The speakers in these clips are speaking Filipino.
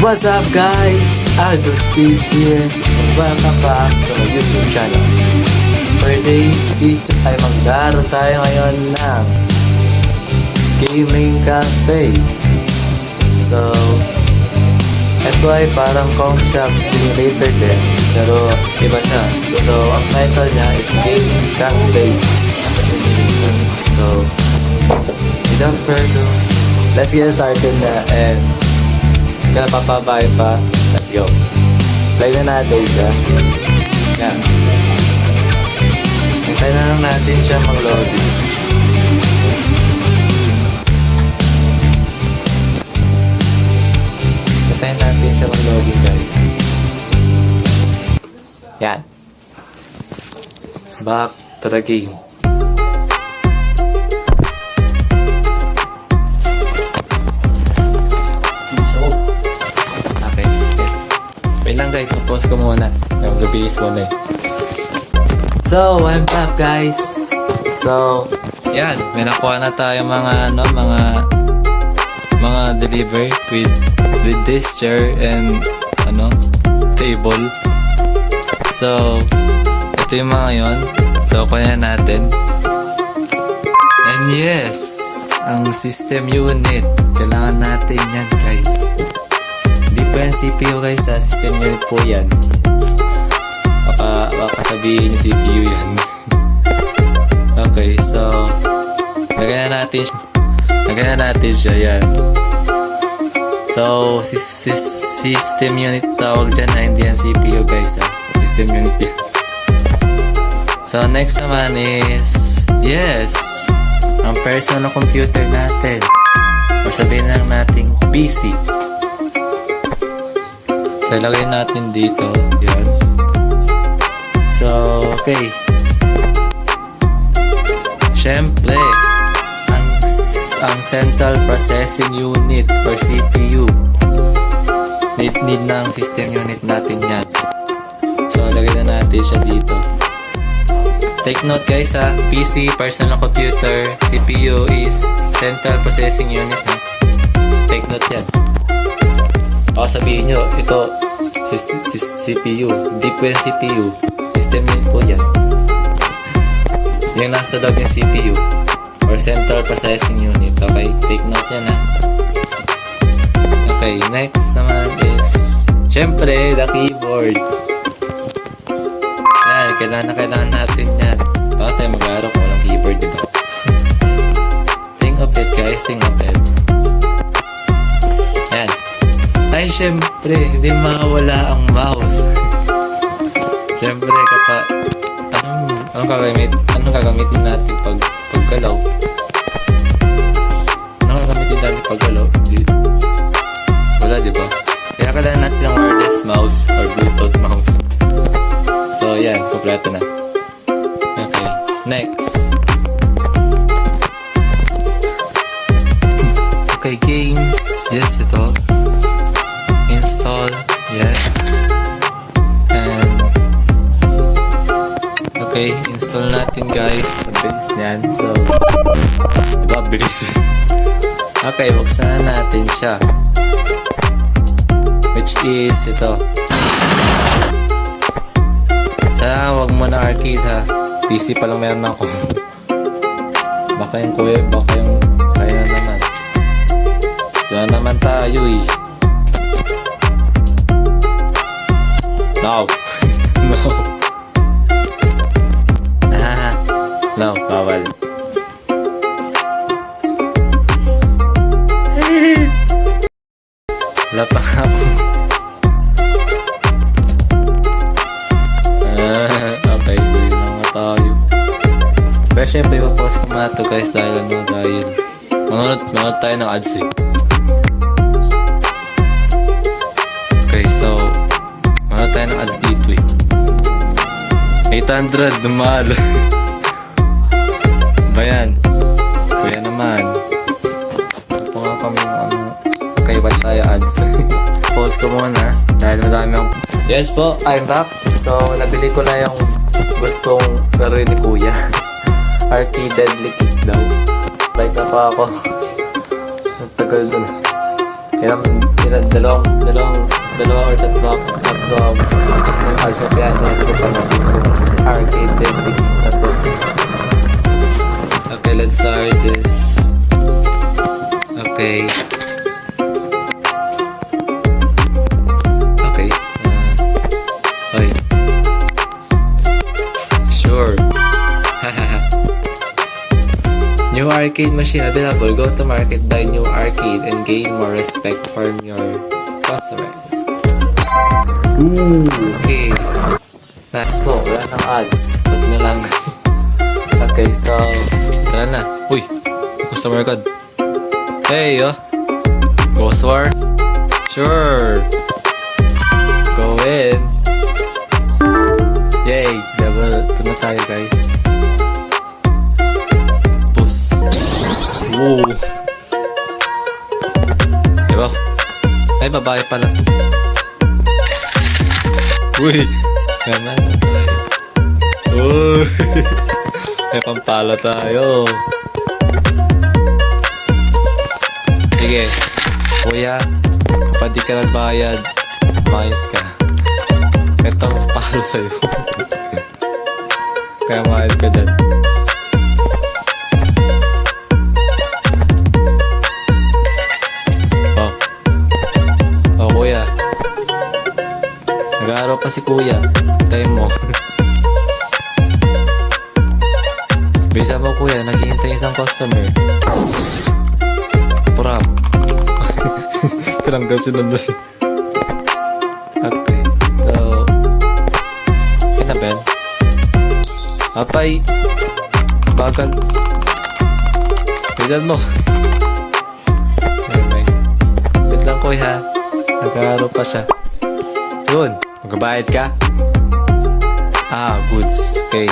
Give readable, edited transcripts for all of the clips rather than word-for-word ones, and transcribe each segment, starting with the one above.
What's up guys? Aldo Speech here and welcome back to my YouTube channel. For today's video ay maglaro tayo ngayon ng Gaming Cafe. So, ito ay parang concept simulator din, pero iba siya. So, ang title niya is Gaming Cafe. So, without further ado, let's get started na and kaya papabay pa. Let's go. Play na natin siya. Yan. Hintayin na lang natin siya mag-loading. Hintayin natin siya mag-loading guys. Yan. Back to the game. Wait lang guys, pause ko muna. Yung gabihis muna eh. So, I'm back guys. So, yan. May nakuha na tayo mga delivery with this chair and table. So, ito yung mga yon. So, kunin natin. And yes, ang system unit. Kailangan natin yan guys. Hindi po yan CPU guys, sa system unit po yan. Baka sabihin yung CPU yan. Okay, so lagyan na natin siya yan. So system unit tawag dyan na, hindi yan CPU guys ha. System unit yan. So next naman is yes, ang personal computer natin, or sabihin lang natin PC. So, ilagay natin dito. Yan. So, okay. Siyempre, ang Central Processing Unit or CPU. Need ng system unit natin yan. So, ilagay na natin siya dito. Take note guys ha. PC, personal computer, CPU is Central Processing Unit ha. Take note yan. O sabihin nyo, ito CPU, hindi po yung CPU, system unit po yan. Yung nasa loob yung CPU or Central Processing Unit. Okay, take note yan ha. Okay, next naman is syempre the keyboard. Kailangan natin yan. Baka tayo mag-aaral kung walang keyboard, diba? Think of it guys, think of it. Yan. Ay, syempre, hindi mawala ang mouse. Syempre, anong gagamitin natin paggalaw? Anong gagamitin natin paggalaw? Wala, diba? Kaya kailangan natin ang wireless mouse or Bluetooth mouse. So, yan, kompleto na. Okay, next. Okay, games. Yes, ito. Install, yes. And okay, install natin guys. Ang bilis niyan. So, diba bilis? Okay, buksan na natin siya. Which is ito. Sana wag mo na arcade ha. PC pa lang meron ako. Baka yung kaya naman. Diyan naman tayo eh. No. No. No, bawal. Wala pa nga ako. Okay, bili na nga tayo. Pero syempre, ipapost ko mga to guys dahil manonood tayo ng ads eh. Okay, so tayo ng ads dito eh. 800 mahal. Ba yan? Kuya naman. Ito nga kami kay Batsaya ads. Pause ko muna dahil madami akong... Yes po, I'm back. So nabili ko na yung gustong karoon ni Kuya. Arcade Deadly Kick daw. Like na pa ako. Ang tagal doon. dalawang or tatlong ads na piano ko pa na dito. Arcade technique na to. Okay, let's start this. Okay. Okay. Oy. Sure. New arcade machine available. Go to market, buy new arcade, and gain more respect from your customers. Ooh, okay. Nice po. Wala nang ads. Pati na lang. Okay, so tara na. Uy, customer code. Hey, Ghost War? Sure. Go in. Yay, level 2 na tayo, guys. Push. Woo. Diba? Ay, babae pala. Uy, naman. Uy. May pampalo tayo. Sige, kuya, kapag di ka nagbayad, mayos ka. Ito ang palo sa'yo. Kaya mahal ka dyan. Oh, kuya. Nag-aaraw pa si kuya. Hintayin mo. Bisa mo kuya, naghihintay isang customer. Pram. Tinanggal sinundan. Okay. So, yun na, Ben. Apay. Bagal. Pidan mo. Okay. Wait lang, kuya. Nag-aaraw pa siya. Yun. Magbabayad ka? Goods. Okay.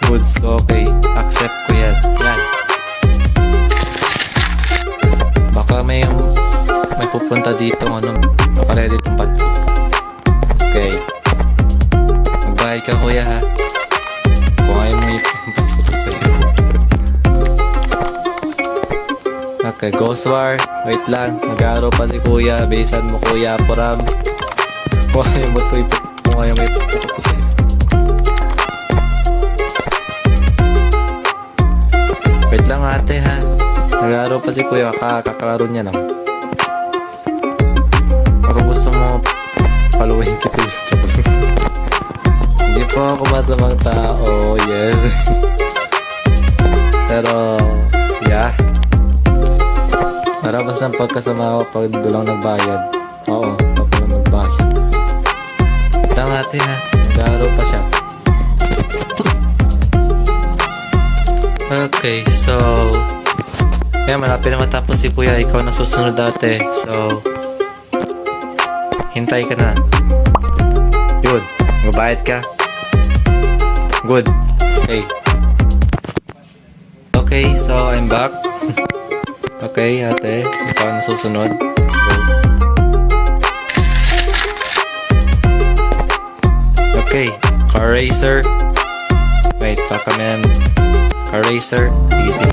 Goods. Okay. Accept ko yan. Yan. Baka may pupunta dito naka-ready itong bag ko. Okay. Magbayad ka, kuya, ha? Kung ayaw mo ipampas ko to sa'yo. Okay, Ghost War. Wait lang. Nag-aaraw pa si kuya. Basean mo, kuya. Puram. Kung ayaw mo ipampas ko sa'yo. Wait lang, ate, ha? Nag-aaraw pa si kuya, kakalaro niya lang. Kung gusto mo, paluin kita YouTube. Hindi po ako masamang tao, yes. Pero, yeah. Narabas ng pagkasama ko pag dulang nagbayad. Oo, pag dulang nagbayad. Ito nga, ate, ha? Nag-aaraw pa siya. Okay, so kaya malapit na matapos si kuya. Ikaw na susunod dati. So hintay ka na. Yun, magbayad ka. Good. Okay. Okay, so I'm back. Okay, ate, ikaw na susunod. Go. Okay, car racer. Wait, baka man. Car racer. Sige.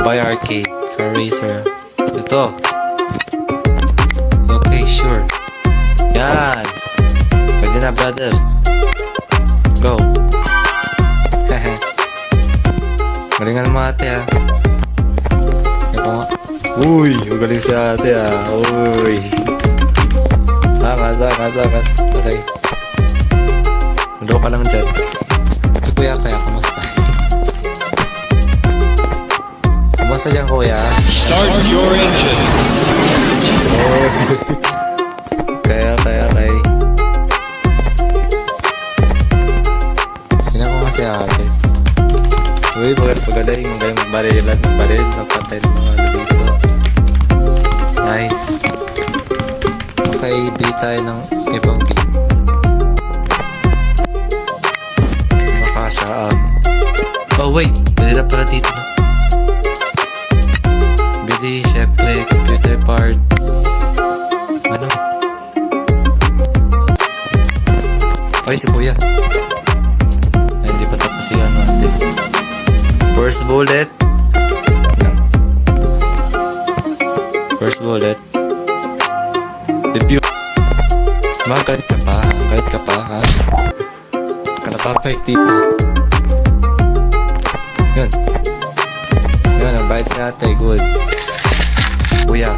Buy arcade. Car racer. Ito. Okay, sure. Yan. Pwede na, brother. Go. Galingan mo, ate, ha. Ito nga. Uy, magaling si ate, ha. Uy. Angas. Okay. Mado ka lang dyan. Si kuya, kaya kamusta? Kamusta dyan, kuya? Start your engine. Oh. Kaya. Tingnan ko nga si ate. Uy, magaling magbaril. Magpatay ng mga dito. Nice. Okay, bili tayo ng ibang game. Makasya. Oh wait, bili na pala dito. Bili, syempre, computer parts. Ano? Ay, si kuya. Ay, hindi pa tapos si ano, ate. First bullet. First bullet. Debut. Magalit ka pa, ha? Galit ka pa, ha? Ka napapahit dito. Yun. Yun, nagbayad si ate. Good. Kuya.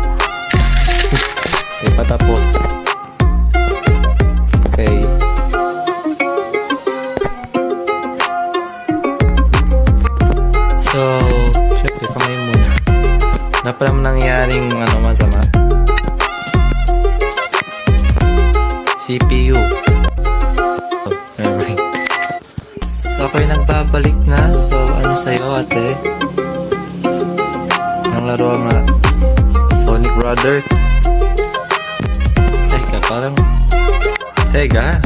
Hindi pa tapos. Okay. So, syempre kamay muna. Na pala nangyaring masama. CPU. Oh, nevermind. So, ako'y nagbabalik na. So, ano sa'yo, ate? Ang laro nga. Sonic Brother. Teka, parang Sega.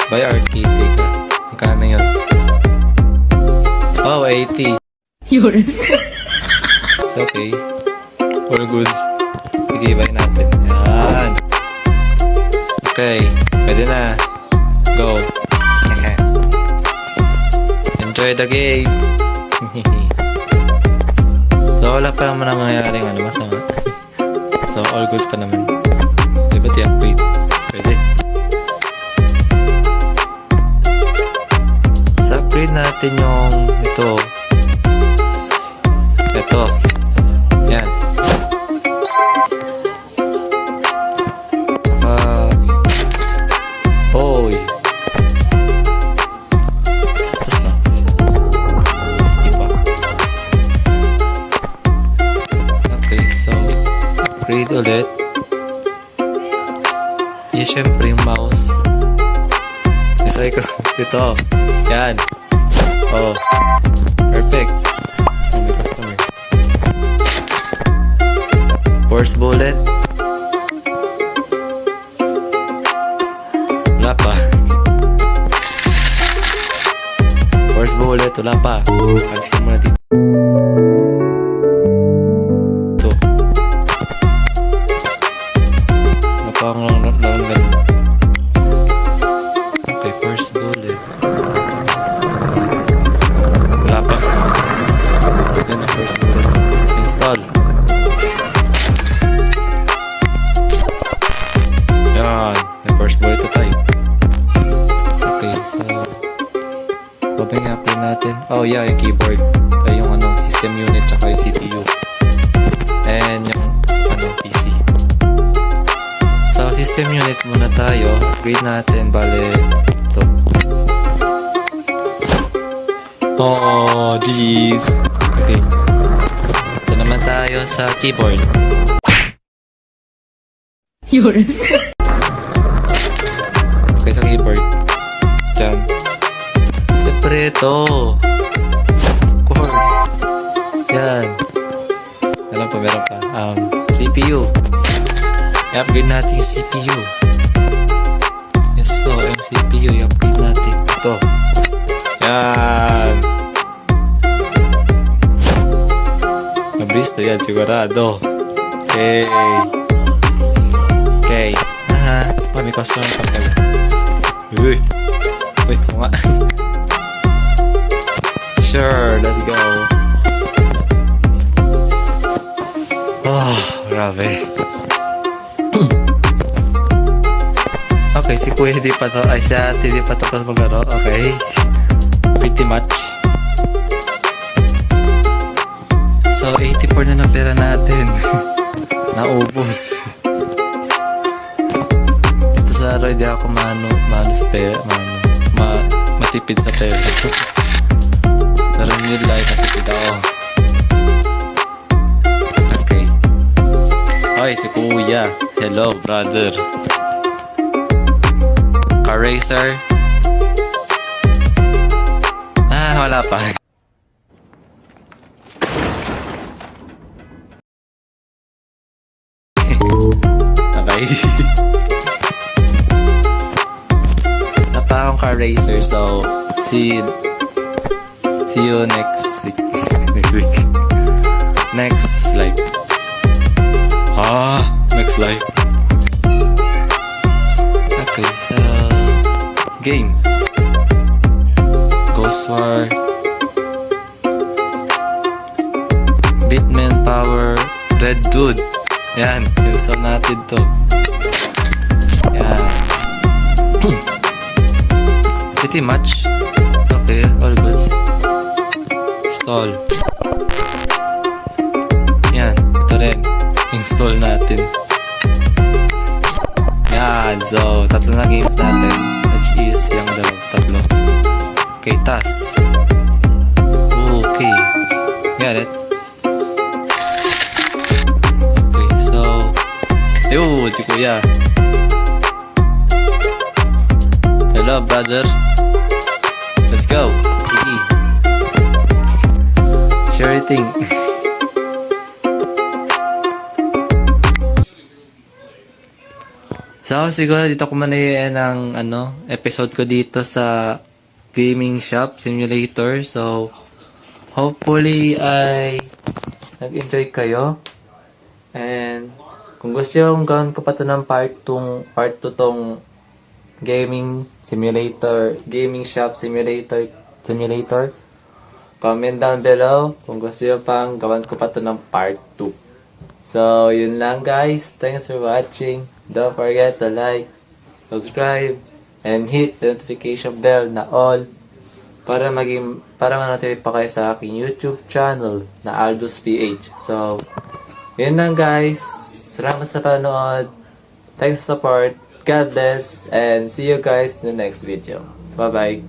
By arcade, teka. Magkano yun? Oh, 80. Yun. It's okay. All goods. Sige, buy natin. Yan. Okay. Pwede na. Go. Enjoy the game. So, wala pa naman nangyayaring masama. So, all goods pa naman. Diba i-upgrade? Pwede. So, upgrade natin yung ito. Ito. Yan. Saka oy. Tapos na. Di ba? Okay, so upgrade ulit. Siyempre yung mouse. Isay ko. Dito. Yan. Oh. Perfect. Oh, may customer. Force bullet. Wala pa. Force bullet. Wala pa. Alis ka muna dito. Ito. Napakang lang ganun. Okay, first bullet. Wala pa. Yan ang first bullet. Install. Yan. May first bullet na tayo. Okay, so babay nga play natin. Oh yeah, yung keyboard. Yung system unit tsaka yung CPU. And yung PC. So system unit muna tayo. Upgrade natin. Bale ito. Oh, jeez. Okay. So naman tayo sa keyboard. Yun. Okay, sa keyboard. Diyan. Siyempre ito. Of course. Yan. Meron pa. CPU. I-upgrade natin yung CPU. Yes po, yung CPU. I-upgrade natin. Ito. Yan. Mabilis na yan, sigurado. Okay. Okay. Oh, may customer pa pala. Uy. Uy, nga. Sure, let's go. Oh, grabe. Okay, si Kuya di pa to. Ay, si Ate di pa tapos maglaro. Okay. Pretty much. So, 84 na pera natin. Naubos. Ito sa araw, di ako mano sa pera. Matipid sa pera. Pero in real life, matipid ako. Okay. Hoy, si Kuya. Hello, brother. Car racer. Wala pa. Okay. Wala pa akong car racer, so see you next week. Next life. Next life. Okay, so games. Ghost War, Bitman Power, Red Dude. Yan, install natin to. Yan. Pretty much. Okay, all good. Install. Yan, ito rin. Install natin. Yan, so, tatlo na games natin. Which is yung tatlo. Okay, task. Okay. Got it. Okay, so, ayun, si Kuya. Hello, brother. Let's go. Sige. Share everything. So, siguro dito ko manayin ang episode ko dito sa Gaming Shop Simulator. So, hopefully ay nag-enjoy kayo. And kung gusto nyo gawin ko pa ito ng part 2 tong Gaming Shop Simulator. Comment down below kung gusto nyo pang gawin ko pa ito ng part 2. So, yun lang guys. Thanks for watching. Don't forget to like, subscribe, and hit the notification bell na all para ma-notify pa kayo sa aking YouTube channel na Aldous PH. So, yun lang guys. Salamat sa panood. Thanks for support. God bless. And see you guys in the next video. Bye-bye.